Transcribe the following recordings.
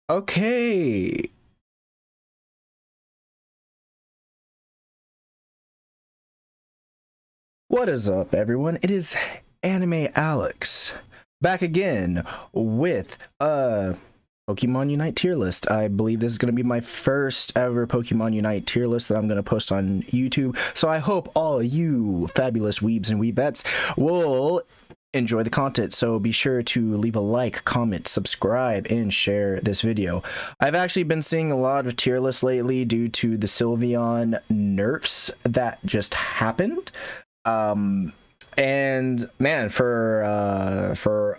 Okay. What is up, everyone? It is AnimeALX back again with Pokemon Unite tier list. I believe this is going to be my first ever Pokemon Unite tier list that I'm going to post on YouTube. So I hope all you fabulous weebs and weebettes will enjoy the content. So be sure to leave a like, comment, subscribe, and share this video. I've actually been seeing a lot of tier lists lately due to the Sylveon nerfs that just happened. And man, for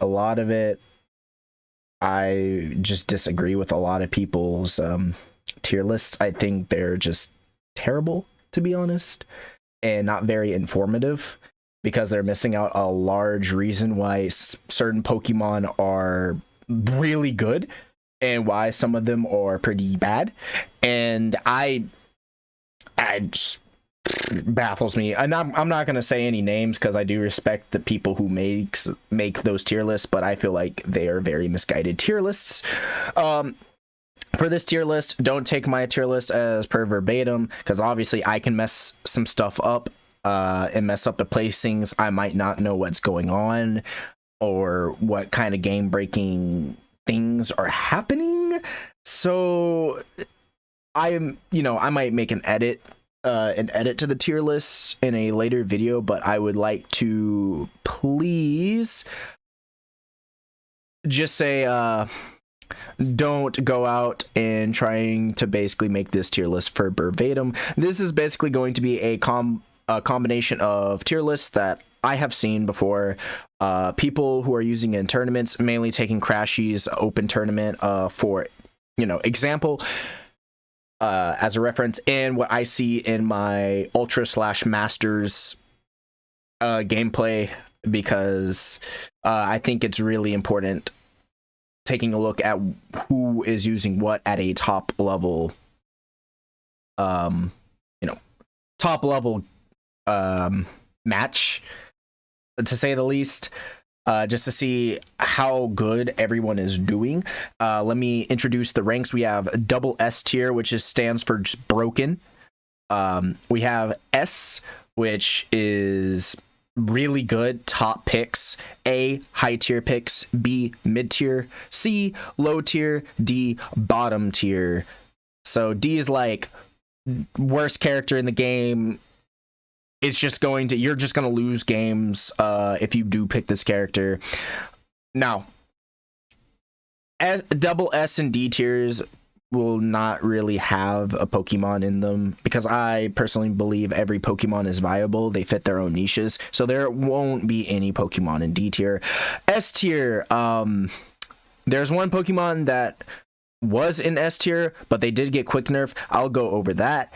a lot of it, I just disagree with a lot of people's tier lists. I think they're just terrible, to be honest, and not very informative, because they're missing out a large reason why certain Pokemon are really good and why some of them are pretty bad. And I just baffles me. And I'm not going to say any names because I do respect the people who make those tier lists, but I feel like they are very misguided tier lists. For this tier list, don't take my tier list as per verbatim, because obviously I can mess some stuff up and mess up the placings. I might not know what's going on or what kind of game breaking things are happening. So I might make an edit to the tier list in a later video, but I would like to please just say don't go out and trying to basically make this tier list for verbatim. This is basically going to be a combination of tier lists that I have seen before, people who are using it in tournaments, mainly taking Crashy's open tournament for example, as a reference, and what I see in my Ultra / Masters gameplay, because I think it's really important taking a look at who is using what at a top level, match, to say the least. Just to see how good everyone is doing. Let me introduce the ranks. We have double S tier, which stands for just broken. We have S, which is really good, top picks. A, high tier picks. B, mid tier. C, low tier. D, bottom tier. So D is like worst character in the game. It's just you're just going to lose games if you do pick this character. Now, double S and D tiers will not really have a Pokemon in them, because I personally believe every Pokemon is viable. They fit their own niches, so there won't be any Pokemon in D tier. S tier, there's one Pokemon that was in S tier, but they did get quick nerf. I'll go over that.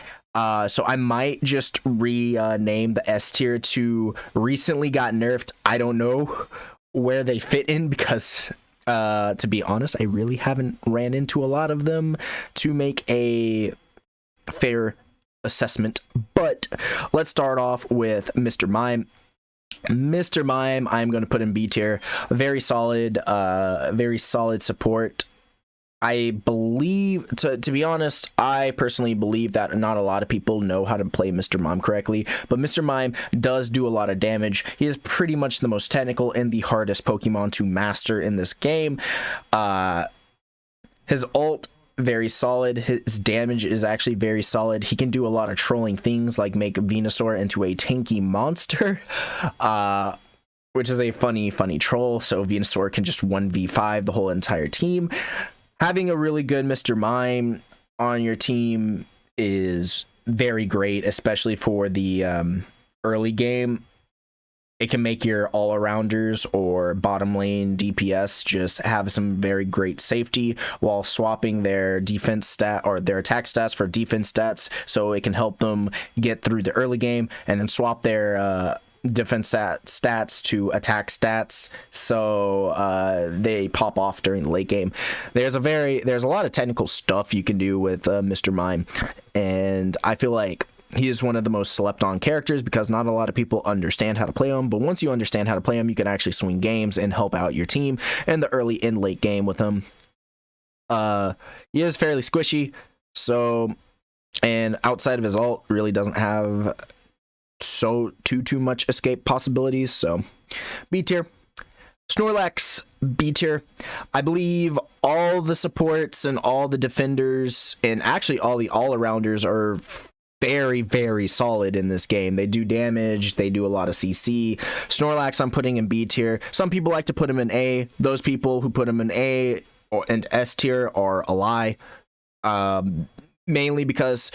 So I might just rename the S tier to recently got nerfed. I don't know where they fit in, because to be honest, I really haven't ran into a lot of them to make a fair assessment. But let's start off with Mr. Mime. Mr. Mime, I'm going to put in B tier. Very solid support. I believe, to be honest, I personally believe that not a lot of people know how to play Mr. Mime correctly, but Mr. Mime does do a lot of damage. He is pretty much the most technical and the hardest Pokemon to master in this game. His ult, very solid. His damage is actually very solid. He can do a lot of trolling things, like make Venusaur into a tanky monster, which is a funny troll, so Venusaur can just 1v5 the whole entire team. Having a really good Mr. Mime on your team is very great, especially for the early game. It can make your all-arounders or bottom lane DPS just have some very great safety while swapping their defense stat or their attack stats for defense stats, so it can help them get through the early game, and then swap their defense stats to attack stats, so they pop off during the late game. There's a lot of technical stuff you can do with Mr. Mime, and I feel like he is one of the most slept on characters, because not a lot of people understand how to play him, but once you understand how to play him, you can actually swing games and help out your team in the early and late game with him. He is fairly squishy, so, and outside of his ult, really doesn't have too much escape possibilities, so B tier. Snorlax, B tier. I believe all the supports and all the defenders and actually all the all-arounders are very, very solid in this game. They do damage, they do a lot of CC. Snorlax, I'm putting in B tier. Some people like to put him in A. Those people who put him in A and S tier are a lie. Mainly because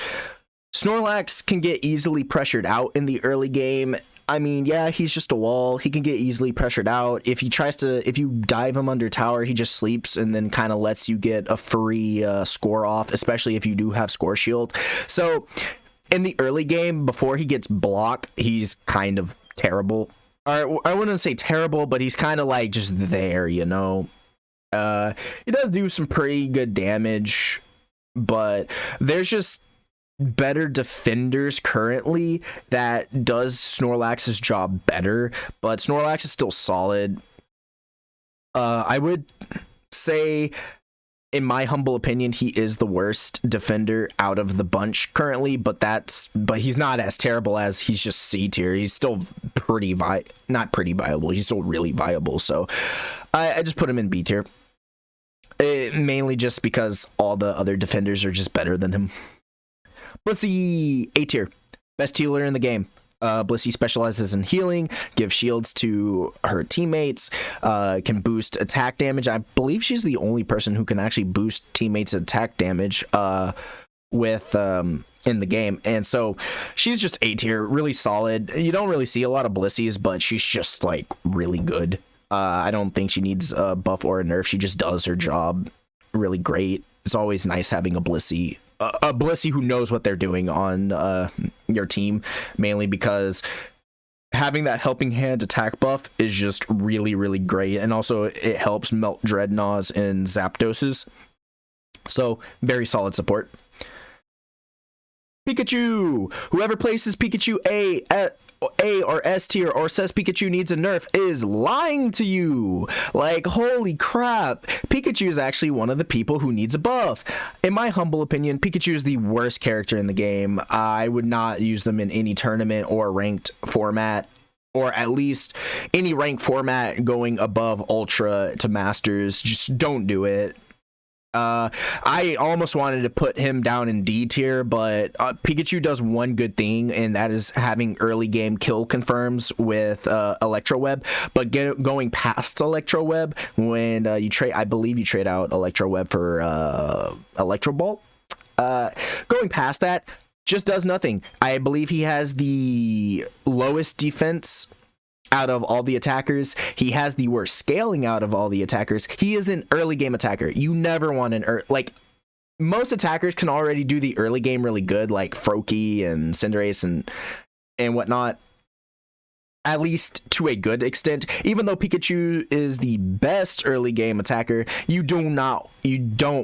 Snorlax can get easily pressured out in the early game. I mean, yeah, he's just a wall. He can get easily pressured out. If you dive him under tower, he just sleeps and then kind of lets you get a free score off, especially if you do have score shield. So in the early game, before he gets blocked, he's kind of terrible. Or I wouldn't say terrible, but he's kind of like just there, you know? He does do some pretty good damage, but there's just better defenders currently that does Snorlax's job better, but Snorlax is still solid. I would say, in my humble opinion, he is the worst defender out of the bunch currently, but he's not as terrible as he's just C tier. He's still not pretty viable. He's still really viable. So I just put him in B tier. Mainly just because all the other defenders are just better than him. Blissey, A tier. Best healer in the game. Blissey specializes in healing, gives shields to her teammates, can boost attack damage. I believe she's the only person who can actually boost teammates' attack damage with in the game. And so she's just A tier, really solid. You don't really see a lot of Blisseys, but she's just like really good. I don't think she needs a buff or a nerf. She just does her job really great. It's always nice having a Blissey who knows what they're doing on your team, mainly because having that helping hand attack buff is just really, really great. And also it helps melt Dreadnoughts and Zapdoses. So very solid support. Pikachu! Whoever places Pikachu A or S tier or says Pikachu needs a nerf is lying to you. Like, holy crap. Pikachu is actually one of the people who needs a buff. In my humble opinion, Pikachu is the worst character in the game. I would not use them in any tournament or ranked format, or at least any ranked format going above Ultra to Masters. Just don't do it. I almost wanted to put him down in D tier, but Pikachu does one good thing, and that is having early game kill confirms with Electro Web. But going past Electro Web, when you trade, I believe you trade out Electro Web for Electro Ball. Going past that just does nothing. I believe he has the lowest defense out of all the attackers. He has the worst scaling out of all the attackers. He is an early game attacker. You never want like, most attackers can already do the early game really good, like Froakie and Cinderace and whatnot, at least to a good extent. Even though Pikachu is the best early game attacker, you don't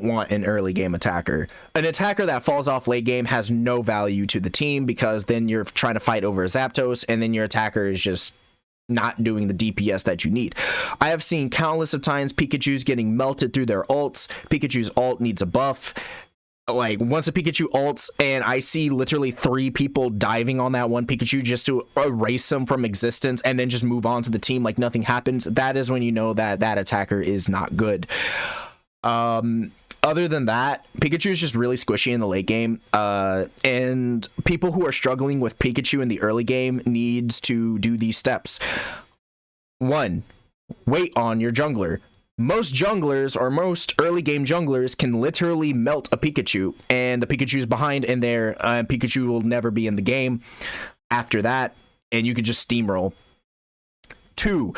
want an early game attacker. An attacker that falls off late game has no value to the team, because then you're trying to fight over a Zapdos, and then your attacker is just not doing the DPS that you need. I have seen countless of times Pikachu's getting melted through their ults. Pikachu's ult needs a buff. Like, once a Pikachu ults and I see literally 3 people diving on that one Pikachu just to erase them from existence and then just move on to the team like nothing happens, that is when you know that that attacker is not good. Other than that, Pikachu is just really squishy in the late game, and people who are struggling with Pikachu in the early game needs to do these steps. 1, wait on your jungler. Most junglers, or most early game junglers, can literally melt a Pikachu, and the Pikachu's behind in there, Pikachu will never be in the game after that, and you can just steamroll. 2,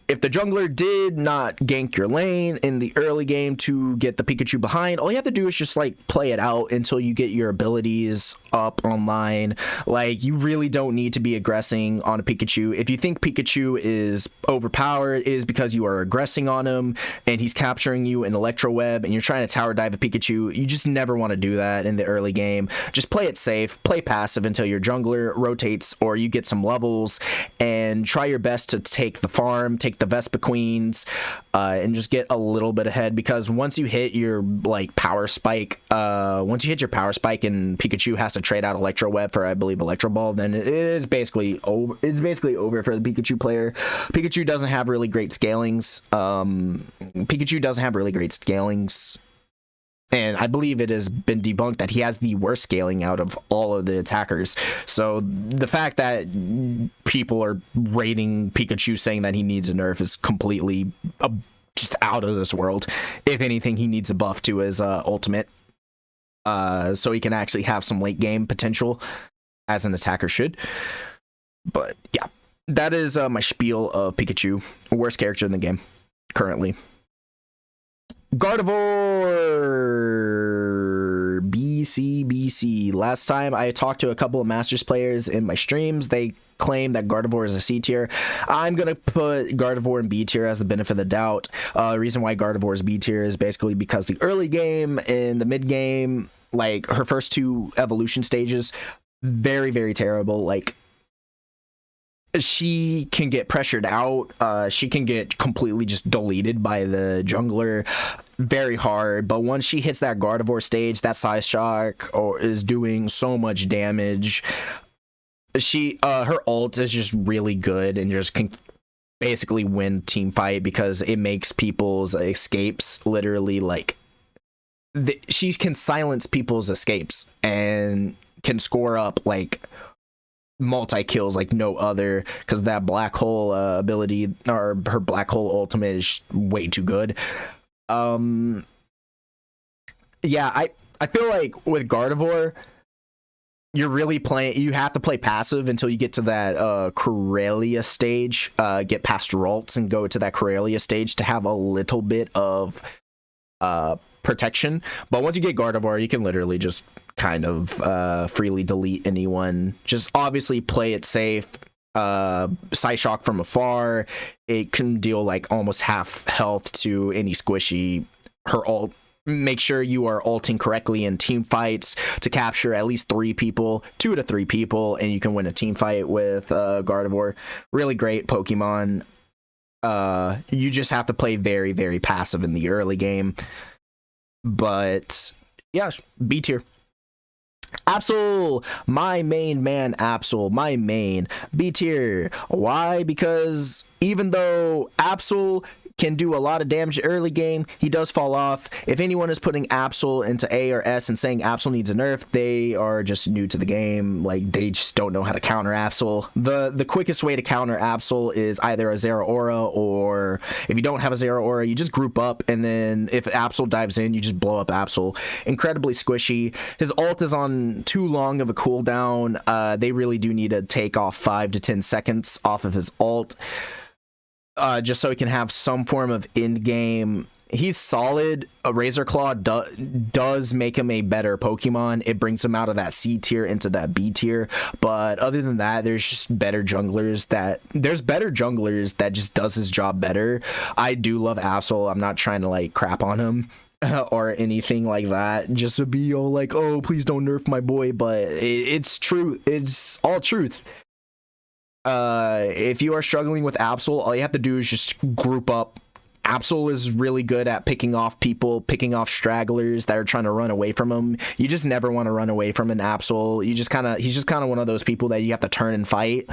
if the jungler did not gank your lane in the early game to get the Pikachu behind, all you have to do is just like play it out until you get your abilities up online. Like, you really don't need to be aggressing on a Pikachu. If you think Pikachu is overpowered, it is because you are aggressing on him and he's capturing you in Electro Web and you're trying to tower dive a Pikachu. You just never want to do that in the early game. Just play it safe, play passive until your jungler rotates or you get some levels, and try your best to take the farm, take the Vespiquens, and just get a little bit ahead, because once you hit your like power spike, and Pikachu has to trade out Electro Web for, I believe, Electro Ball, then it is basically over. It's basically over for the Pikachu player. Pikachu doesn't have really great scalings. And I believe it has been debunked that he has the worst scaling out of all of the attackers. So the fact that people are rating Pikachu saying that he needs a nerf is completely just out of this world. If anything, he needs a buff to his ultimate, so he can actually have some late game potential, as an attacker should. But yeah, that is my spiel of Pikachu. Worst character in the game currently. Gardevoir, BC. Last time I talked to a couple of Masters players in my streams, they claim that Gardevoir is a C tier. I'm gonna put Gardevoir in B tier as the benefit of the doubt. The reason why Gardevoir is B tier is basically because the early game and the mid game, like her first two evolution stages, very, very terrible. Like, she can get pressured out, she can get completely just deleted by the jungler very hard, but once she hits that Gardevoir stage, that Size Shock is doing so much damage. She her ult is just really good and just can basically win team fight, because it makes people's escapes literally like she can silence people's escapes and can score up like multi-kills like no other, because that black hole ability, or her black hole ultimate, is way too good. Yeah, I feel like with Gardevoir, you're really playing, you have to play passive until you get to that Corellia stage, get past Ralts and go to that Corellia stage to have a little bit of protection. But once you get Gardevoir, you can literally just kind of freely delete anyone. Just obviously play it safe. Size Shock from afar, it can deal like almost half health to any squishy. Her ult, make sure you are ulting correctly in team fights to capture at least 2 to 3 people, and you can win a team fight with Gardevoir. Really great Pokemon. You just have to play very, very passive in the early game. But yeah, B tier. Absol, my main man, Absol, my main, B tier. Why? Because even though Absol can do a lot of damage early game, he does fall off. If anyone is putting Absol into A or S and saying Absol needs a nerf, they are just new to the game. Like, they just don't know how to counter Absol. The quickest way to counter Absol is either a Zeraora, or if you don't have a Zeraora, you just group up, and then if Absol dives in, you just blow up Absol. Incredibly squishy. His ult is on too long of a cooldown. They really do need to take off 5 to 10 seconds off of his ult, just so he can have some form of end game. He's solid. A Razor Claw does make him a better Pokemon. It brings him out of that C tier into that B tier. But other than that, there's just better junglers that just does his job better. I do love Absol. I'm not trying to like crap on him or anything like that, just to be all like, oh, please don't nerf my boy. But it's true. It's all truth. If you are struggling with Absol, all you have to do is just group up. Absol is really good at picking off people, picking off stragglers that are trying to run away from him. You just never want to run away from an Absol. He's just kind of one of those people that you have to turn and fight.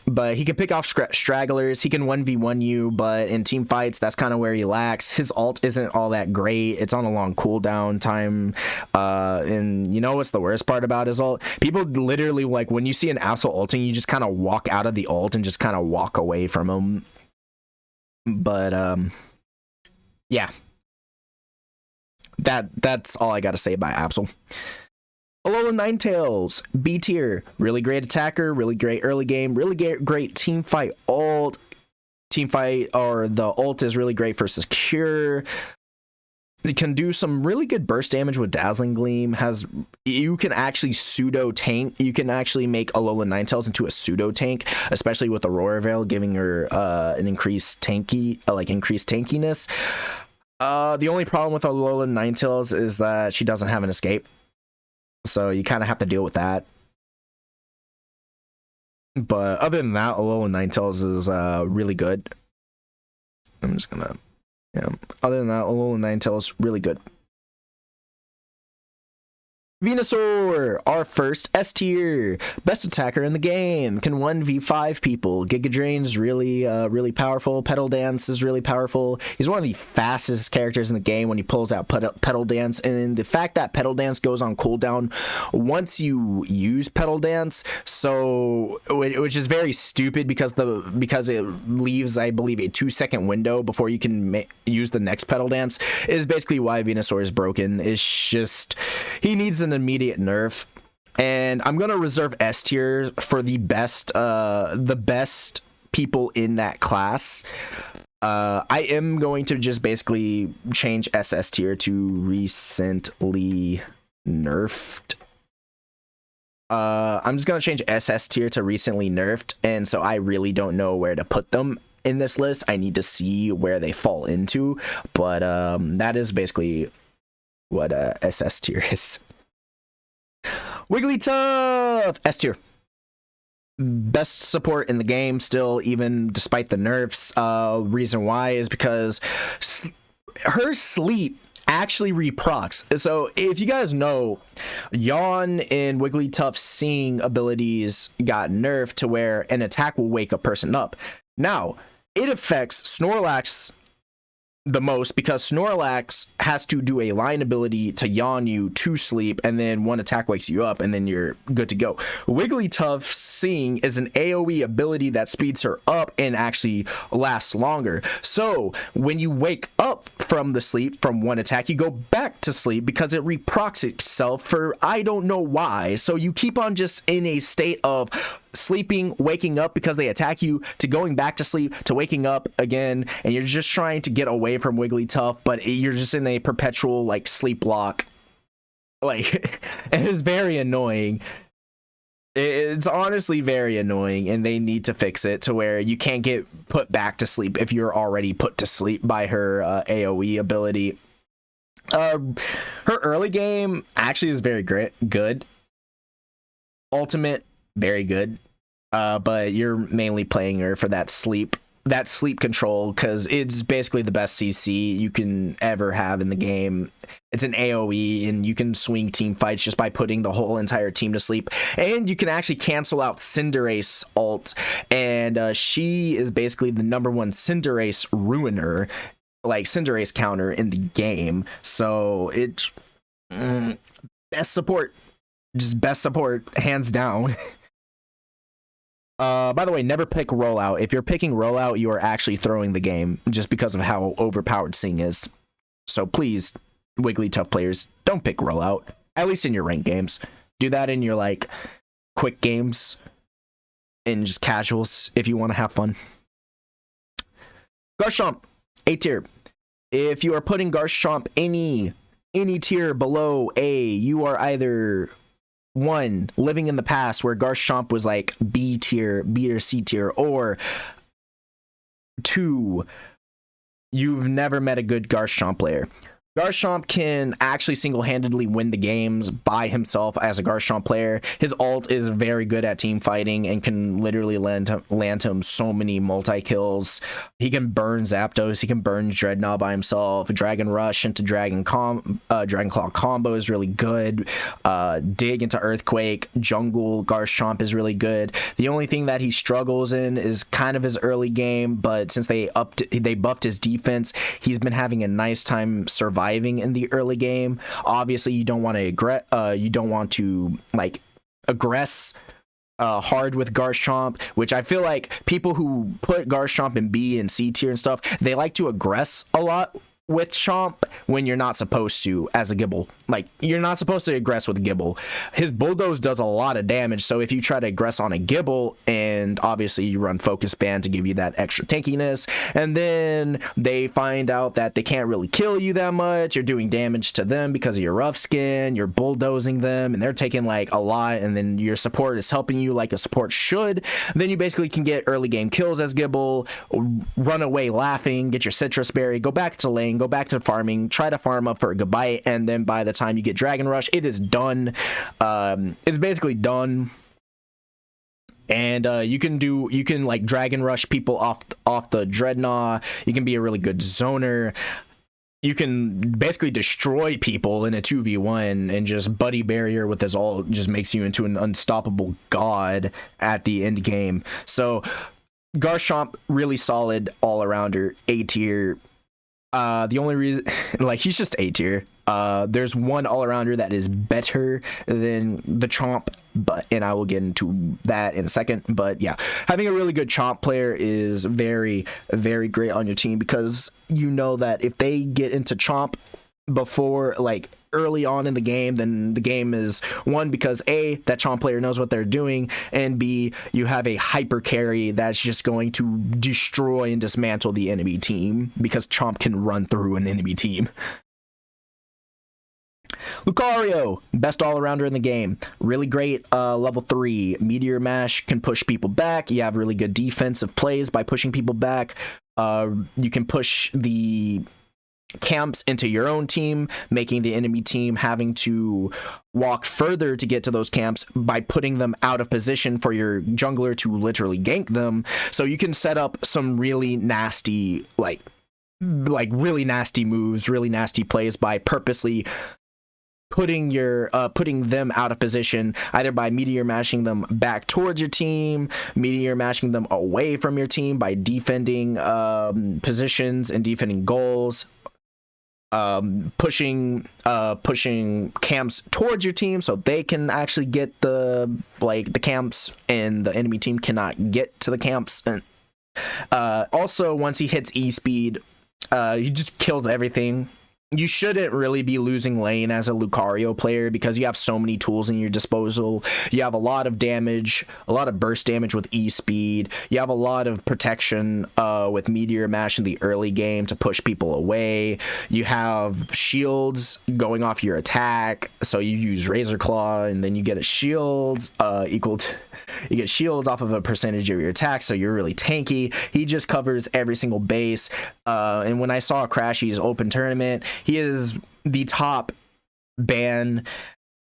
But he can pick off stragglers. He can 1v1 you, but in team fights, that's kind of where he lacks. His ult isn't all that great. It's on a long cooldown time. And you know what's the worst part about his ult? People literally, like, when you see an Absol ulting, you just kind of walk out of the ult and just kind of walk away from him. But, yeah. That's all I got to say about Absol. Alolan Ninetails, B tier, really great attacker, really great early game, really great team fight ult. The ult is really great for secure. It can do some really good burst damage with Dazzling Gleam. You can actually pseudo tank. You can actually make Alolan Ninetails into a pseudo tank, especially with Aurora Veil, giving her an increased tankiness. The only problem with Alolan Ninetails is that she doesn't have an escape. So you kind of have to deal with that. But other than that, Alolan Ninetales is really good. I'm just gonna, yeah. Other than that, Alolan Ninetales really good. Venusaur, our first S tier, best attacker in the game, can 1v5 people. Giga Drain's really powerful. Petal Dance is really powerful. He's one of the fastest characters in the game when he pulls out Petal Dance, and the fact that Petal Dance goes on cooldown once you use Petal Dance, so which is very stupid because it leaves, I believe, a 2-second window before you can use the next Petal Dance, is basically why Venusaur is broken. It's just he needs an immediate nerf, and I'm gonna reserve S tier for the best people in that class. I am going to just basically change SS tier to recently nerfed. I'm just gonna change SS tier to recently nerfed, and so I really don't know where to put them in this list. I need to see where they fall into, but that is basically what SS tier is. Wigglytuff, S tier. Best support in the game still, even despite the nerfs. Reason why is because her sleep actually reprocs. So if you guys know, Yawn and Wigglytuff's seeing abilities got nerfed to where an attack will wake a person up. Now, it affects Snorlax the most because Snorlax has to do a line ability to yawn you to sleep, and then one attack wakes you up, and then you're good to go. Wigglytuff's Sing is an AoE ability that speeds her up and actually lasts longer. So when you wake up from the sleep from one attack, you go back to sleep because it reprocs itself for I don't know why. So you keep on just in a state of sleeping, waking up because they attack you, to going back to sleep, to waking up again, and you're just trying to get away from Wigglytuff, but you're just in a perpetual like sleep lock. Like, it is very annoying. It's honestly very annoying, and they need to fix it to where you can't get put back to sleep if you're already put to sleep by her AoE ability. Her early game actually is very good. Ultimate, very good. But you're mainly playing her for that sleep control, because it's basically the best CC you can ever have in the game. It's an AoE, and you can swing team fights just by putting the whole entire team to sleep, and you can actually cancel out Cinderace ult, and she is basically the #1 Cinderace ruiner, like Cinderace counter in the game. So it's best support, just best support hands down. By the way, never pick rollout. If you're picking rollout, you are actually throwing the game just because of how overpowered Sing is. So please, Wigglytuff players, don't pick rollout. At least in your ranked games. Do that in your like quick games and just casuals if you want to have fun. Garchomp, A tier. If you are putting Garchomp any tier below A, you are either 1, living in the past where Garchomp was like B tier, B or C tier, or 2, you've never met a good Garchomp player. Garchomp can actually single-handedly win the games by himself as a Garchomp player. His ult is very good at team fighting and can literally land him so many multi-kills. He can burn Zapdos, he can burn Dreadnought by himself. Dragon Rush into Dragon Claw combo is really good. Dig into Earthquake, Jungle Garchomp is really good. The only thing that he struggles in is kind of his early game, but since they buffed his defense, he's been having a nice time surviving in the early game. Obviously, you don't want to like aggress hard with Garchomp, which I feel like people who put Garchomp in B and C tier and stuff, they like to aggress a lot with Chomp when you're not supposed to as a Gible. Like, you're not supposed to aggress with Gible. His Bulldoze does a lot of damage, so if you try to aggress on a Gible, and obviously you run Focus Band to give you that extra tankiness, and then they find out that they can't really kill you that much, you're doing damage to them because of your rough skin, you're bulldozing them, and they're taking like a lot, and then your support is helping you like a support should, then you basically can get early game kills as Gible, run away laughing, get your Citrus Berry, go back to lane, go back to farming, try to farm up for a Goodbye, and then by the time you get Dragon Rush, it is done. It's basically done. And you can like dragon rush people off the dreadnought. You can be a really good zoner. You can basically destroy people in a 2v1, and just buddy barrier with his ult just makes you into an unstoppable god at the end game. So Garchomp, really solid all-arounder, A tier. The only reason, like, he's just A tier. There's one all-arounder that is better than the Chomp, and I will get into that in a second. But yeah, having a really good Chomp player is very, very great on your team, because you know that if they get into Chomp before, like, early on in the game, then the game is won, because A, that Chomp player knows what they're doing, and B, you have a hyper carry that's just going to destroy and dismantle the enemy team, because Chomp can run through an enemy team. Lucario, best all-arounder in the game. Really great level 3. Meteor Mash can push people back. You have really good defensive plays by pushing people back. You can push the camps into your own team, making the enemy team having to walk further to get to those camps by putting them out of position for your jungler to literally gank them. So you can set up some really nasty, like really nasty moves, really nasty plays by purposely putting them out of position, either by meteor mashing them back towards your team, meteor mashing them away from your team by defending positions and defending goals, pushing camps towards your team so they can actually get the camps, and the enemy team cannot get to the camps. And also, once he hits E speed, he just kills everything. You shouldn't really be losing lane as a Lucario player, because you have so many tools in your disposal. You have a lot of damage, a lot of burst damage with E-Speed. You have a lot of protection with Meteor Mash in the early game to push people away. You have shields going off your attack, so you use Razor Claw, and then you get a shield you get shields off of a percentage of your attack, so you're really tanky. He just covers every single base. And when I saw Crashy's open tournament, he is the top ban.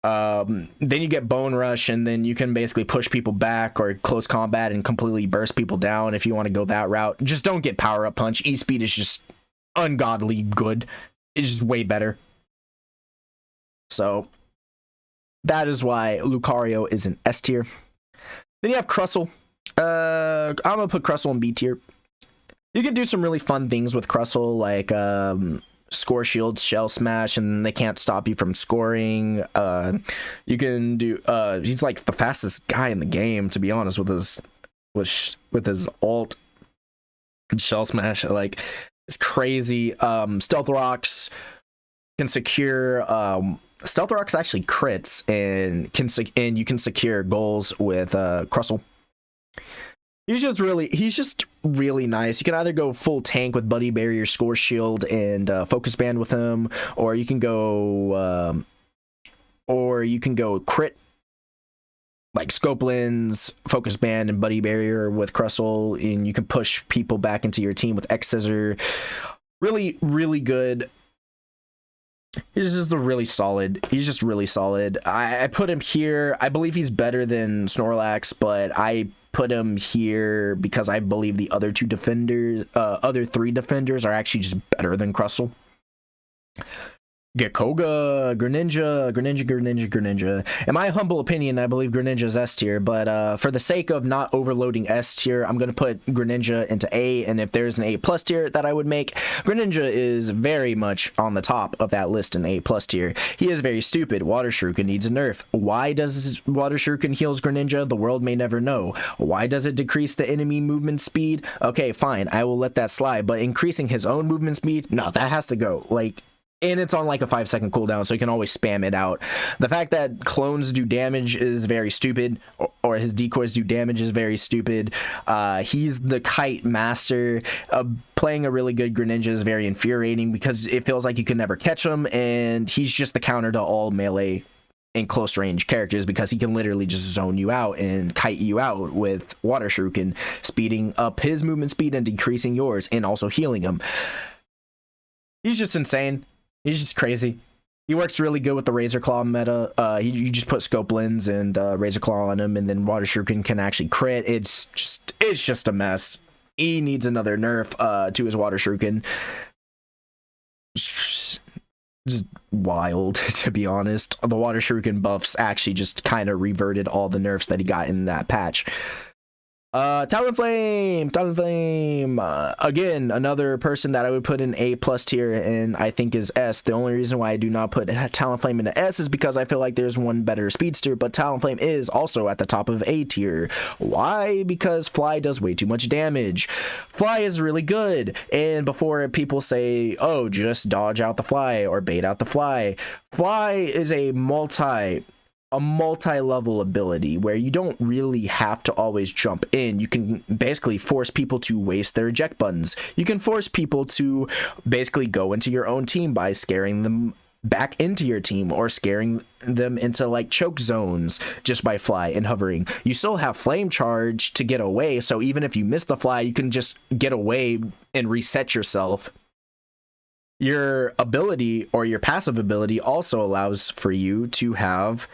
Then you get Bone Rush, and then you can basically push people back or close combat and completely burst people down if you want to go that route. Just don't get Power Up Punch. E-Speed is just ungodly good. It's just way better. So that is why Lucario is an S tier. Then you have Crustle. I'm gonna put Crustle in B tier. You can do some really fun things with Crustle, like score shield, shell smash, and they can't stop you from scoring. You can do he's like the fastest guy in the game, to be honest, with his ult and shell smash. Like, it's crazy. Stealth Rocks can secure Stealth Rocks actually crits, and you can secure goals with Crustle. He's just really nice. You can either go full tank with Buddy Barrier, Score Shield, and Focus Band with him, or you can go crit, like Scope Lens, Focus Band, and Buddy Barrier with Crustle, and you can push people back into your team with X Scissor. Really, really good. He's just really solid. I put him here. I believe he's better than Snorlax, but I put him here because I believe the other three defenders are actually just better than Crustle. Gekkoga, Greninja. In my humble opinion, I believe Greninja's S tier, but for the sake of not overloading S tier, I'm going to put Greninja into A, and if there's an A+ tier that I would make, Greninja is very much on the top of that list in A+ tier. He is very stupid. Water Shuriken needs a nerf. Why does Water Shuriken heals Greninja? The world may never know. Why does it decrease the enemy movement speed? Okay, fine, I will let that slide, but increasing his own movement speed? No, that has to go. Like, and it's on like a 5-second cooldown, so you can always spam it out. The fact that clones do damage is very stupid, or his decoys do damage is very stupid. He's the kite master. Playing a really good Greninja is very infuriating because it feels like you can never catch him, and he's just the counter to all melee and close range characters because he can literally just zone you out and kite you out with Water Shuriken, speeding up his movement speed and decreasing yours, and also healing him. He's just insane. He's just crazy. He works really good with the Razor Claw meta. You just put Scope Lens and Razor Claw on him, and then Water Shuriken can actually crit. It's just a mess. He needs another nerf to his Water Shuriken. Just wild, to be honest. The Water Shuriken buffs actually just kind of reverted all the nerfs that he got in that patch. Talonflame, again, another person that I would put in A+ tier and I think is S. The only reason why I do not put Talonflame in S is because I feel like there's one better speedster, but Talonflame is also at the top of A tier. Why? Because Fly does way too much damage. Fly is really good, and before people say, oh, just dodge out the Fly or bait out the Fly, Fly is a multi-level ability where you don't really have to always jump in. You can basically force people to waste their eject buttons. You can force people to basically go into your own team by scaring them back into your team or scaring them into like choke zones just by Fly and hovering. You still have Flame Charge to get away, so even if you miss the Fly, you can just get away and reset yourself. Your ability or your passive ability also allows for you to have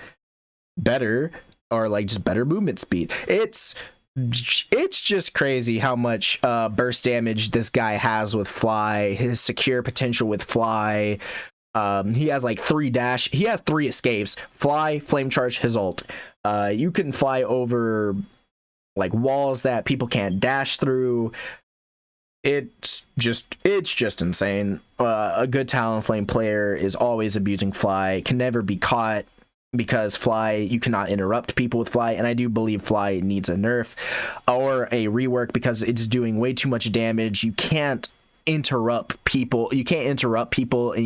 better or like just better movement speed. It's just crazy how much burst damage this guy has with Fly, his secure potential with Fly. He has like 3 escapes: Fly, Flame Charge, his ult. You can fly over like walls that people can't dash through. It's just insane. A good Talonflame player is always abusing Fly, can never be caught, because Fly, you cannot interrupt people with Fly, and I do believe Fly needs a nerf or a rework because it's doing way too much damage. You can't interrupt people, and you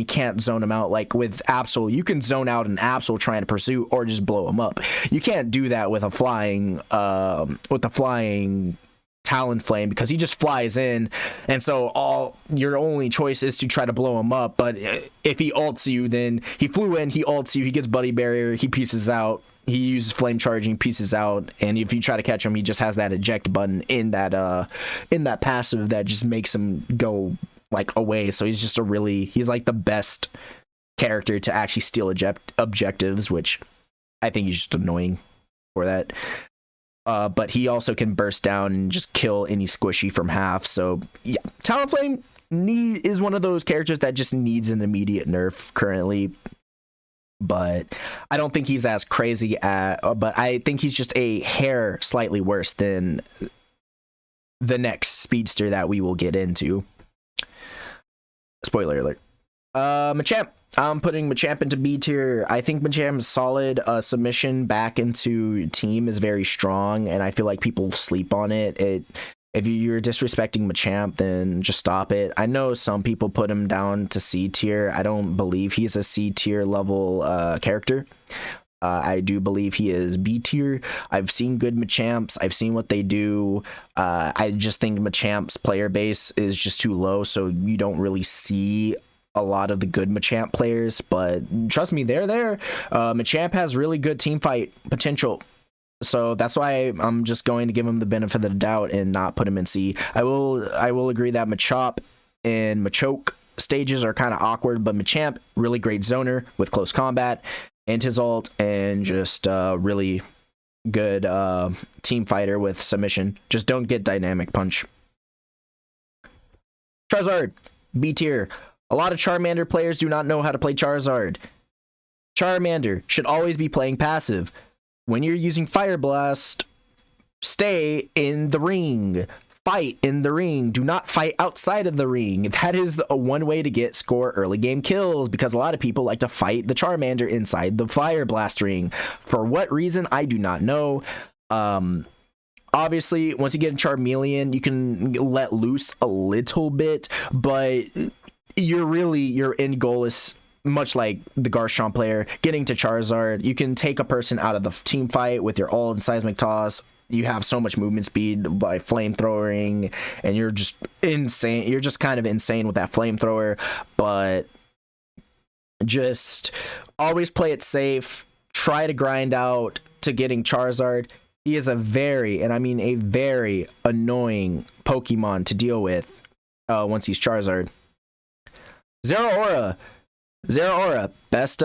can't zone them out. Like with Absol, you can zone out an Absol trying to pursue or just blow them up. You can't do that with a flying Talonflame because he just flies in, and so your only choice is to try to blow him up. But if he ults you, then he flew in, he ults you, he gets buddy barrier, he pieces out, he uses flame charging, pieces out, and if you try to catch him, he just has that eject button in that passive that just makes him go like away. So he's like the best character to actually steal objectives, which I think he's just annoying for that. But he also can burst down and just kill any squishy from half. So yeah, Talonflame is one of those characters that just needs an immediate nerf currently. But I don't think he's as crazy but I think he's just a hair slightly worse than the next speedster that we will get into. Spoiler alert. Machamp. I'm putting Machamp into B tier. I think Machamp's solid. Submission back into team is very strong, and I feel like people sleep on it. If you're disrespecting Machamp, then just stop it. I know some people put him down to C tier. I don't believe he's a C tier level character. I do believe he is B tier. I've seen good Machamps. I've seen what they do. I just think Machamp's player base is just too low, so you don't really see a lot of the good Machamp players, but trust me, they're there. Machamp has really good team fight potential, so that's why I'm just going to give him the benefit of the doubt and not put him in C. I will agree that Machop and Machoke stages are kind of awkward, but Machamp, really great zoner with close combat and his ult, and just really good team fighter with submission. Just don't get dynamic punch. Charizard, B tier. A lot of Charmander players do not know how to play Charizard. Charmander should always be playing passive. When you're using Fire Blast, stay in the ring. Fight in the ring. Do not fight outside of the ring. That is one way to score early game kills, because a lot of people like to fight the Charmander inside the Fire Blast ring. For what reason, I do not know. Obviously, once you get a Charmeleon, you can let loose a little bit, but your end goal is much like the Garchomp player getting to Charizard. You can take a person out of the team fight with your ult and seismic toss. You have so much movement speed by flamethrowing, and you're just insane. You're just kind of insane with that flamethrower, but just always play it safe. Try to grind out to getting Charizard. He is a very, and I mean a very annoying Pokemon to deal with once he's Charizard. Zeraora. Zero Aura, best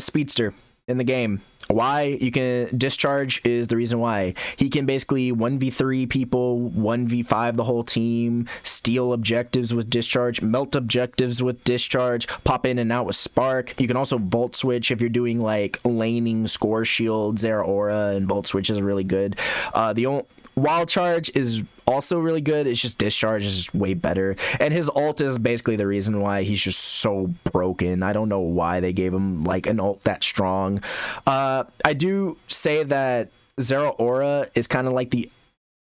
speedster in the game. Why? You can discharge is the reason why. He can basically 1v3 people, 1v5 the whole team, steal objectives with discharge, melt objectives with discharge, pop in and out with spark. You can also volt switch if you're doing like laning, score shield. Zero Aura and volt switch is really good. The only wild charge is also really good. It's just discharge is just way better, and his ult is basically the reason why he's just so broken. I don't know why they gave him like an ult that strong. I do say that Zero Aura is kind of like the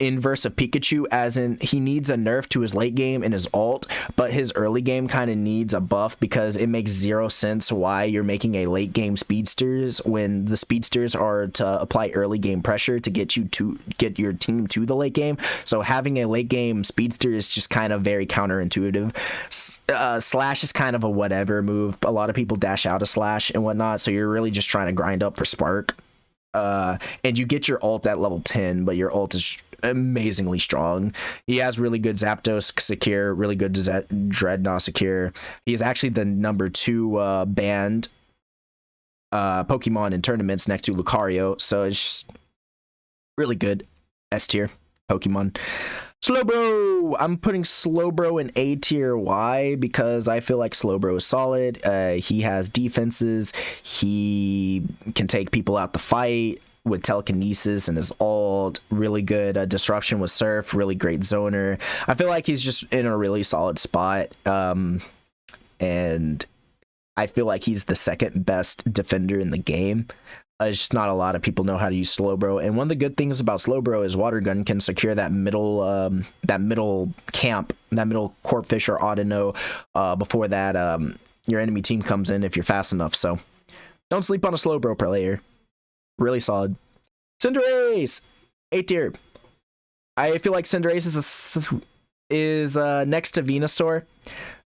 inverse of Pikachu, as in he needs a nerf to his late game and his ult, but his early game kind of needs a buff, because it makes zero sense why you're making a late game speedsters when the speedsters are to apply early game pressure to get your team to the late game. So having a late game speedster is just kind of very counterintuitive. Slash is kind of a whatever move. A lot of people dash out of slash and whatnot, so you're really just trying to grind up for spark. And you get your ult at level 10, but your ult is amazingly strong. He has really good Zapdos secure, really good Dreadnought secure. He's actually the number 2 banned Pokemon in tournaments next to Lucario, so it's just really good S tier Pokemon. Slowbro! I'm putting Slowbro in A tier. Why? Because I feel like Slowbro is solid. He has defenses. He can take people out the fight with telekinesis and his ult. Really good disruption with Surf. Really great zoner. I feel like he's just in a really solid spot. And I feel like he's the second best defender in the game. It's just not a lot of people know how to use Slowbro, and one of the good things about Slowbro is Water Gun can secure that middle camp, that middle Corphish or Audino before that your enemy team comes in if you're fast enough. So don't sleep on a Slowbro player. Really solid. Cinderace, A tier. I feel like Cinderace is next to Venusaur.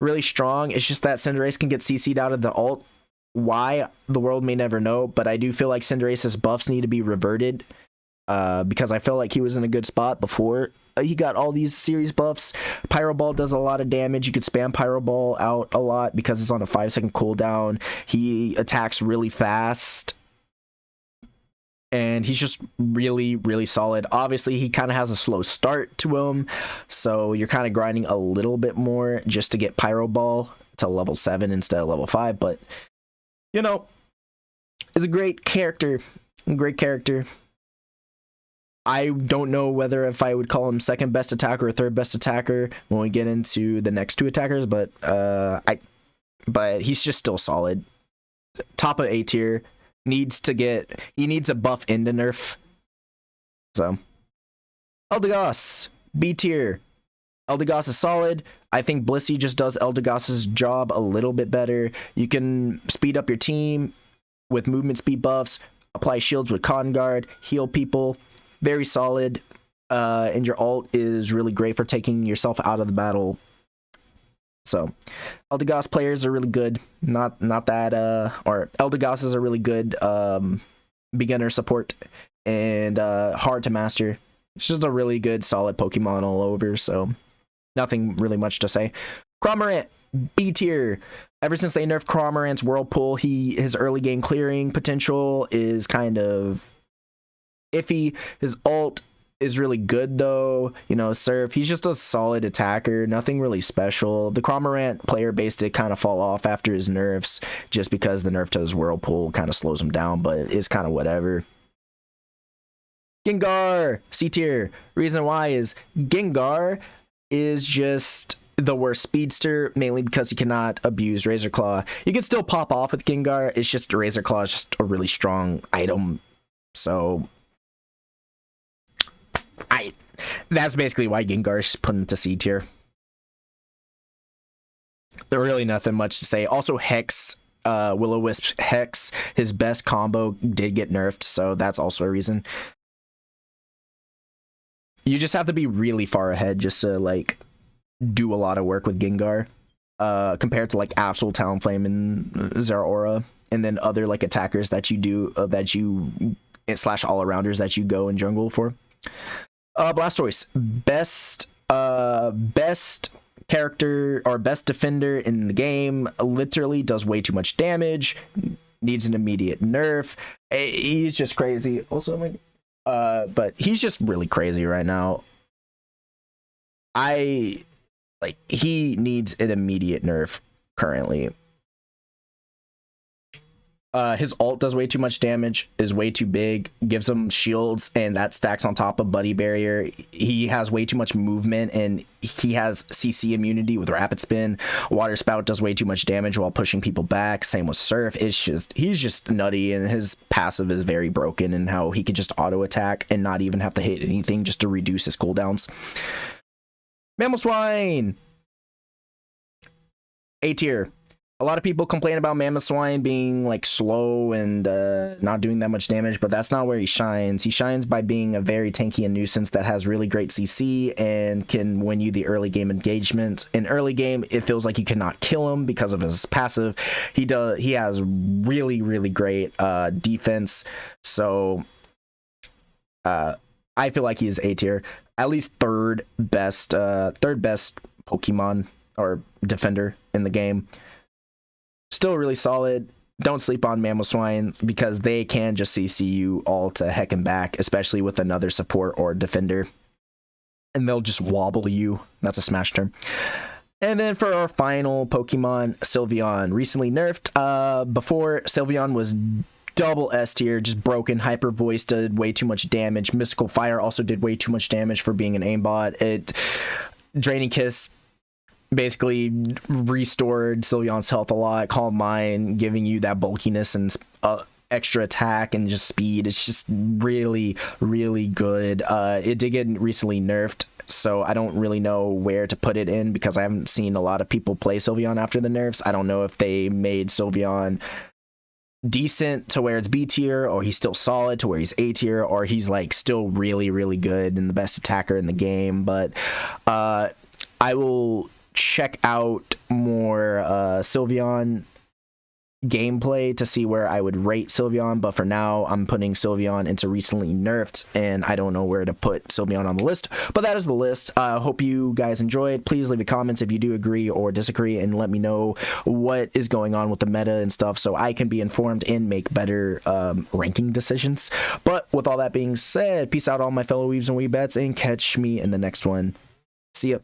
Really strong. It's just that Cinderace can get CC'd out of the ult. Why, the world may never know, but I do feel like Cinderace's buffs need to be reverted, because I feel like he was in a good spot before he got all these series buffs. Pyro Ball does a lot of damage. You could spam Pyro Ball out a lot because it's on a 5-second cooldown. He attacks really fast, and he's just really, really solid. Obviously, he kind of has a slow start to him, so you're kind of grinding a little bit more just to get Pyro Ball to level 7 instead of level 5, but you know, is a great character. I don't know whether if I would call him second best attacker or third best attacker when we get into the next 2 attackers, but but he's just still solid. Top of A tier. He needs a buff into Nerf. So Eldegas, B tier. Eldegas is solid. I think Blissey just does Eldegas's job a little bit better. You can speed up your team with movement speed buffs, apply shields with Con Guard, heal people. Very solid. And your ult is really great for taking yourself out of the battle. So Eldegas players are really good. Not that or Eldegas is a really good beginner support and hard to master. It's just a really good solid Pokemon all over, so nothing really much to say. Cramorant, B tier. Ever since they nerfed Cramorant's Whirlpool, his early game clearing potential is kind of iffy. His ult is really good though. You know, Surf, he's just a solid attacker. Nothing really special. The Cramorant player base did kind of fall off after his nerfs, just because the nerf to his Whirlpool kind of slows him down, but it's kind of whatever. Gengar, C tier. Reason why is Gengar is just the worst speedster, mainly because he cannot abuse Razor Claw. You can still pop off with Gengar. It's just Razor Claw is just a really strong item. So that's basically why Gengar is put into C tier. There's really nothing much to say. Also, Hex, Will-O-Wisp Hex, his best combo did get nerfed, so that's also a reason. You just have to be really far ahead just to like do a lot of work with Gengar, compared to like Absol, Talonflame, and Zeraora, and then other like attackers that you do slash all arounders that you go in jungle for. Blastoise, best character or best defender in the game, literally does way too much damage, needs an immediate nerf. He's just crazy. Also, but he's just really crazy right now. He needs an immediate nerf currently. His ult does way too much damage, is way too big, gives him shields, and that stacks on top of Buddy Barrier. He has way too much movement, and he has CC immunity with Rapid Spin. Water Spout does way too much damage while pushing people back. Same with Surf. He's just nutty, and his passive is very broken, and how he could just auto attack and not even have to hit anything just to reduce his cooldowns. Mammal Swine, A tier. A lot of people complain about Mammal Swine being like slow and not doing that much damage, but that's not where he shines. He shines by being a very tanky and nuisance that has really great CC and can win you the early game engagement. In early game, it feels like you cannot kill him because of his passive. He has really, really great defense. So I feel like he's A tier, at least third best Pokemon or defender in the game. Still really solid. Don't sleep on Mammal Swine because they can just CC you all to heck and back, especially with another support or defender. And they'll just wobble you. That's a Smash term. And then for our final Pokemon, Sylveon. Recently nerfed. Before, Sylveon was double S tier, just broken. Hyper Voice did way too much damage. Mystical Fire also did way too much damage for being an aimbot. Draining Kiss basically restored Sylveon's health a lot. Calm Mind, giving you that bulkiness and extra attack and just speed. It's just really, really good. It did get recently nerfed, so I don't really know where to put it in because I haven't seen a lot of people play Sylveon after the nerfs. I don't know if they made Sylveon decent to where it's B tier, or he's still solid to where he's A tier, or he's like still really, really good and the best attacker in the game. But I will check out more Sylveon gameplay to see where I would rate Sylveon, but for now I'm putting Sylveon into recently nerfed, and I don't know where to put Sylveon on the list, but that is the list. Hope you guys enjoyed. Please leave the comments if you do agree or disagree, and let me know what is going on with the meta and stuff so I can be informed and make better ranking decisions. But with all that being said, peace out all my fellow weebs and weebettes, and catch me in the next one. See ya.